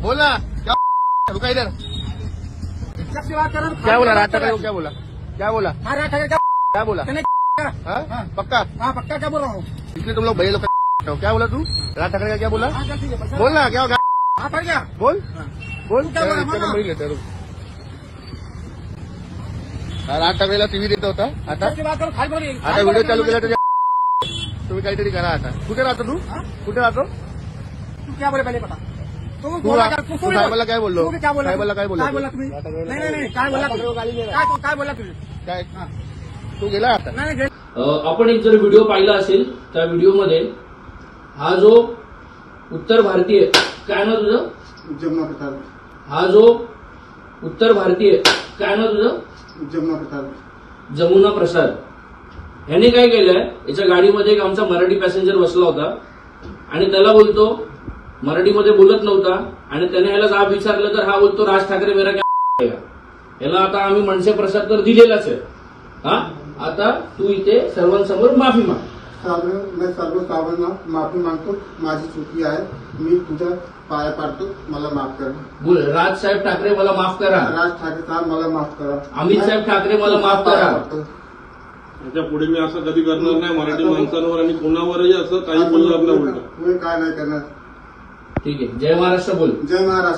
बोल ना, क्या रुका इधर। क्या बोला राज ठाकरे को? क्या बोला? क्या बोला? क्या बोला? हाँ? पक्का? हाँ पक्का क्या बोल रहा हूँ। इसलिए तुम लोग भैया लोग हो। क्या बोला तू? राज ठाकरे का क्या बोला? बोल ना, क्या होगा? हाँ पड़ गया। बोल बोल। क्या बोला? इतका नंबर घेते राज ठाकरेला टीव्ही देत होता. आता आता व्हिडिओ चालू केला तर तुम्ही काहीतरी करा. आता कुठे राहतो तू? कुठे राहतो? तू क्या बोले पहले पता. तू साहेबाला काय बोललो? क्या बोला? साहेबाला काय बोललो? काय बोला तुम्ही? नाही काय बोला? काय बोला तुम्ही? काय तू गेला आता? नाही आपण एक जर व्हिडिओ पाहिला असेल त्या व्हिडिओमध्ये हा जो उत्तर भारतीय काय ना तुझं जमुना प्रसाद. हा जो उत्तर भारतीय काय ना तुझं जमुना प्रसाद. जमुना प्रसाद ह्याने काय केलंय, याच्या गाडीमध्ये एक आमचा मराठी पॅसेंजर बसला होता आणि त्याला बोलतो, मराठीमध्ये बोलत नव्हता आणि त्याने ह्याला जाब विचारलं तर हा बोलतो राज ठाकरे मेरा क्या. याला आता आम्ही मनसे प्रसाद तर दिलेलाच आहे. हा आता तू इथे सर्वांसमोर माफी माग. मी सर्व साहेबांना माफी मागतो. माझी चुकी आहे. मी तुझ्या पाया पाडतो. मला माफ करा. बोल, राज साहेब ठाकरे मला माफ करा. राज ठाकरे साहेब मला माफ करा. अमित साहेब ठाकरे मला माफ करा. त्याच्या पुढे मी असं कधी करणार नाही. मराठी माणसांवर आणि कोणावरही असं काही बोलणार नाही. उलट मी काय नाही करणार. ठीक आहे. जय महाराष्ट्र बोल. जय महाराष्ट्र.